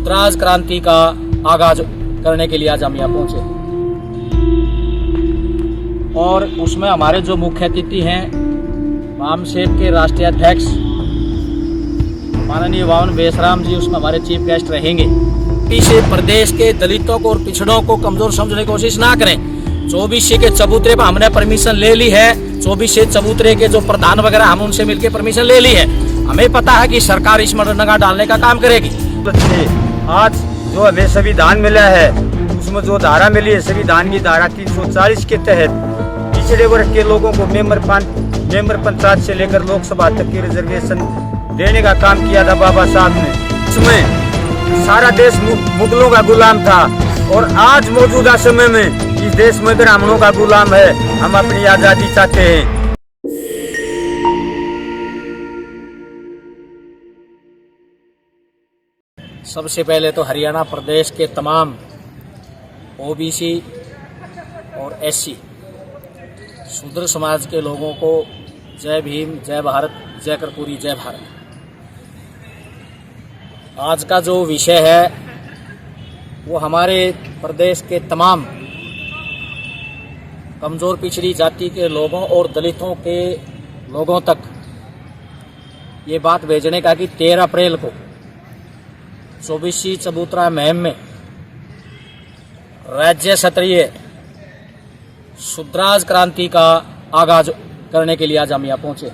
शुद्राज क्रांति का आगाज करने के लिए आज हम यहाँ पहुंचे और उसमें हमारे जो मुख्य अतिथि हैं वामसेप के राष्ट्रीय अध्यक्ष माननीय वामन बेसराम जी, उसमें हमारे चीफ गेस्ट रहेंगे। इसे प्रदेश के दलितों को और पिछड़ों को कमजोर समझने की कोशिश ना करें। 24C के चबूतरे पर हमने परमिशन ले ली है। 24C चबूतरे के जो प्रधान वगैरह हम उनसे मिलकर परमिशन ले ली है। हमें पता है कि सरकार इस नगा डालने का काम करेगी। आज जो हमें संविधान मिला है उसमें जो धारा मिली है, संविधान की धारा 340 के तहत पिछड़े वर्ग के लोगों को मेंबर पंचायत से लेकर लोकसभा तक की रिजर्वेशन देने का काम किया था बाबा साहब ने। इसमें सारा देश मुगलों का गुलाम था और आज मौजूदा समय में इस देश में ब्राह्मणों का गुलाम है। हम अपनी आजादी चाहते हैं। सबसे पहले तो हरियाणा प्रदेश के तमाम OBC और SC शूद्र समाज के लोगों को जय भीम, जय भारत, जय कर्पूरी, जय भारत। आज का जो विषय है वो हमारे प्रदेश के तमाम कमज़ोर पिछड़ी जाति के लोगों और दलितों के लोगों तक ये बात भेजने का कि 13 अप्रैल को 24C चबूतरा मुहिम में राज्य स्तरीय शुद्राज क्रांति का आगाज करने के लिए आज हम यहाँ पहुंचे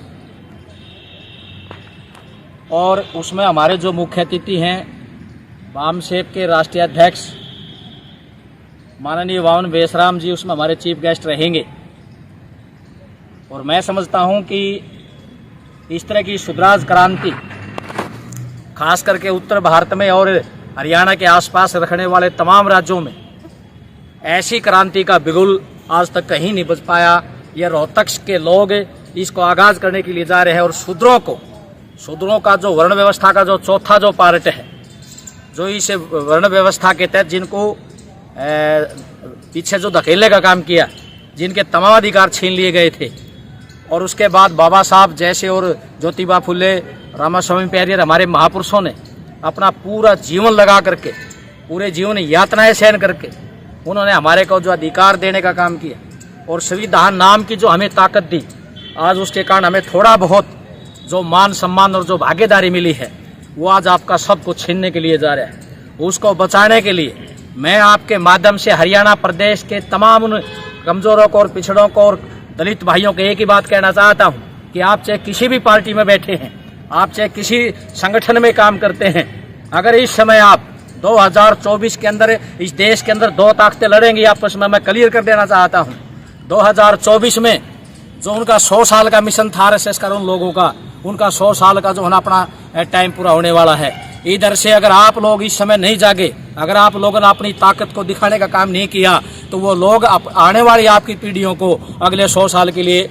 और उसमें हमारे जो मुख्य अतिथि हैं वामसेप के राष्ट्रीय अध्यक्ष माननीय वामन बेसराम जी, उसमें हमारे चीफ गेस्ट रहेंगे। और मैं समझता हूं कि इस तरह की शुद्राज क्रांति खास करके उत्तर भारत में और हरियाणा के आसपास रखने वाले तमाम राज्यों में ऐसी क्रांति का बिगुल आज तक कहीं नहीं बज पाया। यह रोहतक के लोग इसको आगाज करने के लिए जा रहे हैं और शूद्रों का जो वर्ण व्यवस्था का जो चौथा जो पार्ट है, जो इस वर्ण व्यवस्था के तहत जिनको पीछे जो धकेलने का काम किया, जिनके तमाम अधिकार छीन लिए गए थे और उसके बाद बाबा साहब जैसे और ज्योतिबा फुले, रामास्वामी पेरियर हमारे महापुरुषों ने अपना पूरा जीवन लगा करके, पूरे जीवन यातनाएं सहन करके उन्होंने हमारे को जो अधिकार देने का काम किया और संविधान नाम की जो हमें ताकत दी, आज उसके कारण हमें थोड़ा बहुत जो मान सम्मान और जो भागीदारी मिली है वो आज आपका सब कुछ छीनने के लिए जा रहा है। उसको बचाने के लिए मैं आपके माध्यम से हरियाणा प्रदेश के तमाम उन कमजोरों को और पिछड़ों को और दलित भाइयों को एक ही बात कहना चाहता हूँ कि आप चाहे किसी भी पार्टी में बैठे हैं, आप चाहे किसी संगठन में काम करते हैं, अगर इस समय आप 2024 के अंदर इस देश के अंदर दो ताकतें लड़ेंगी आपस में, मैं क्लियर कर देना चाहता हूँ। 2024 में जो उनका 100 साल का मिशन था RSS का उन लोगों का, उनका 100 साल का जो है अपना टाइम पूरा होने वाला है। इधर से अगर आप लोग इस समय नहीं जागे, अगर आप लोगों ने अपनी ताकत को दिखाने का काम नहीं किया तो वो लोग आने वाली आपकी पीढ़ियों को अगले 100 साल के लिए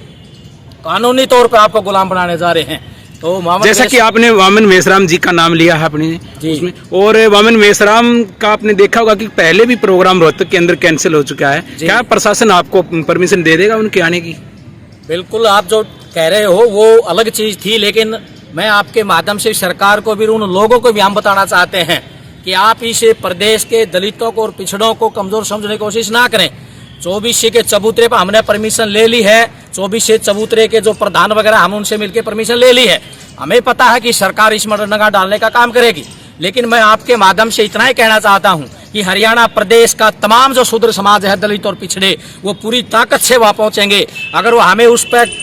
कानूनी तौर पर आपको गुलाम बनाने जा रहे हैं। तो जैसा कि आपने वामन बेसराम जी का नाम लिया है अपने उसमें, और वामन बेसराम का आपने देखा होगा कि पहले भी प्रोग्राम रोहतक के अंदर कैंसिल हो चुका है। क्या प्रशासन आपको परमिशन दे देगा उनके आने की? बिल्कुल, आप जो कह रहे हो वो अलग चीज थी, लेकिन मैं आपके माध्यम से सरकार को भी, उन लोगों को भी हम बताना चाहते हैं कि आप इस प्रदेश के दलितों को और पिछड़ों को कमजोर समझने की कोशिश ना करें। 24C के चबूतरे पर हमने परमिशन ले ली है। 24C चबूतरे के जो प्रधान वगैरह हम उनसे मिलकर परमिशन ले ली है। हमें पता है कि सरकार इस नगा डालने का काम करेगी, लेकिन मैं आपके माध्यम से इतना ही कहना चाहता हूं कि हरियाणा प्रदेश का तमाम जो शूद्र समाज है, दलित और पिछड़े, वो पूरी ताकत से वहां पहुंचेंगे। अगर वो हमें उस पर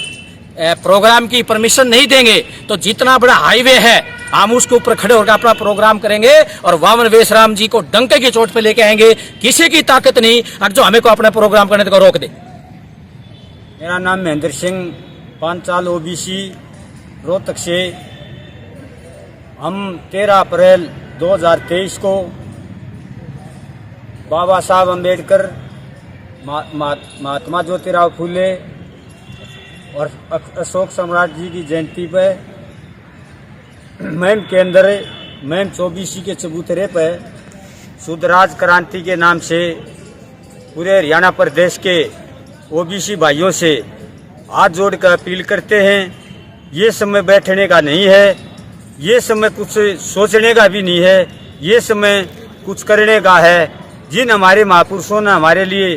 प्रोग्राम की परमिशन नहीं देंगे तो जितना बड़ा हाईवे है हम उसके ऊपर खड़े होकर अपना प्रोग्राम करेंगे और वामन बेसराम जी को डंके की चोट पे लेके आएंगे। किसी की ताकत नहीं जो हमें को अपना प्रोग्राम करने को रोक दे। मेरा नाम महेंद्र सिंह, पांचाल OBC रोहतक से। हम 13 अप्रैल 2023 को बाबा साहब अम्बेडकर, महात्मा ज्योतिराव फुले और अशोक सम्राट जी की जयंती पर मुहिम के अंदर मुहिम 24C के चबूतरे पर शुद्राज क्रांति के नाम से पूरे हरियाणा प्रदेश के OBC भाइयों से हाथ जोड़कर अपील करते हैं। ये समय बैठने का नहीं है, ये समय कुछ सोचने का भी नहीं है। ये समय कुछ करने का है। जिन हमारे महापुरुषों ने हमारे लिए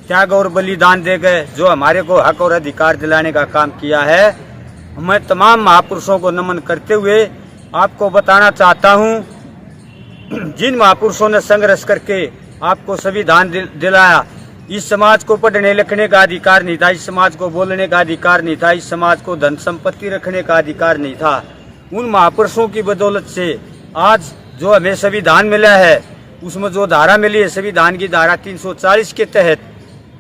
त्याग और बलिदान दे गए, जो हमारे को हक और अधिकार दिलाने का काम किया है, मैं तमाम महापुरुषों को नमन करते हुए आपको बताना चाहता हूँ, जिन महापुरुषों ने संघर्ष करके आपको संविधान दिलाया, इस समाज को पढ़ने लिखने का अधिकार नहीं था, इस समाज को बोलने का अधिकार नहीं था, इस समाज को धन संपत्ति रखने का अधिकार नहीं था। उन महापुरुषों की बदौलत से आज जो हमें संविधान मिला है, उसमें जो धारा मिली है, संविधान की धारा 340 के तहत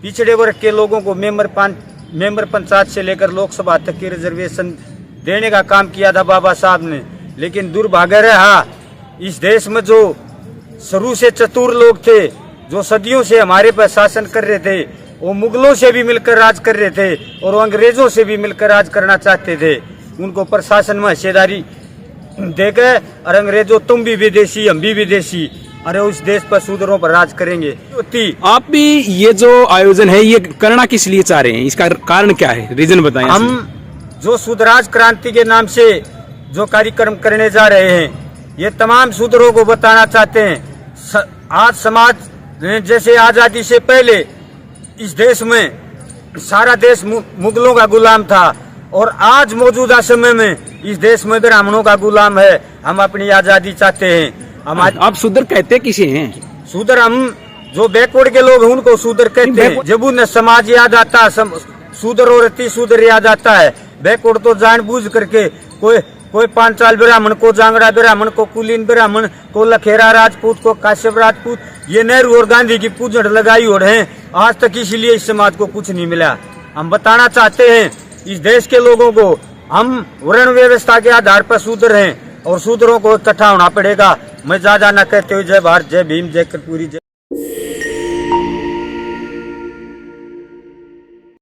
पिछड़े वर्ग के लोगों को मेंबर पंचायत से लेकर लोकसभा तक की रिजर्वेशन देने का काम किया था बाबा साहब ने। लेकिन दुर्भाग्य रहा, इस देश में जो शुरू से चतुर लोग थे, जो सदियों से हमारे पर शासन कर रहे थे, वो मुगलों से भी मिलकर राज कर रहे थे और अंग्रेजों से भी मिलकर राज करना चाहते थे। उनको प्रशासन में हिस्सेदारी देकर, और अंग्रेजों तुम भी विदेशी हम भी विदेशी, अरे उस देश पर शूद्रों पर राज करेंगे। आप भी ये जो आयोजन है ये करना किस लिए चाह रहे हैं, इसका कारण क्या है, रीजन बताएं। हम जो शूद्राज क्रांति के नाम से जो कार्यक्रम करने जा रहे हैं, ये तमाम शूद्रों को बताना चाहते हैं। आज समाज जैसे आजादी से पहले इस देश में सारा देश मुगलों का गुलाम था, और आज मौजूदा समय में इस देश में ब्राह्मणों का गुलाम है। हम अपनी आजादी चाहते हैं। आप शूद्र कहते किसे हैं? शूद्र हम जो बैकवर्ड के लोग हैं उनको शूद्र कहते हैं। जब उन्हें समाज याद आता है, शूद्र और अति शूद्र याद आता है। बैकवर्ड तो जानबूझ करके कोई पांचाल ब्राह्मण को, जांगड़ा ब्राह्मण को, कुलीन ब्राह्मण को, लखेरा राजपूत को, काश्यप राजपूत, ये नेहरू और गांधी की पूजड़ लगाई और हैं। आज तक इसलिए इस समाज को कुछ नहीं मिला। हम बताना चाहते हैं इस देश के लोगों को, हम वर्ण व्यवस्था के आधार पर शूद्र हैं और शूद्रों को इकट्ठा होना पड़ेगा। मैं ज्यादा न कहते हुए जय भारत, जय भीम, जय कर्पूरी, जय।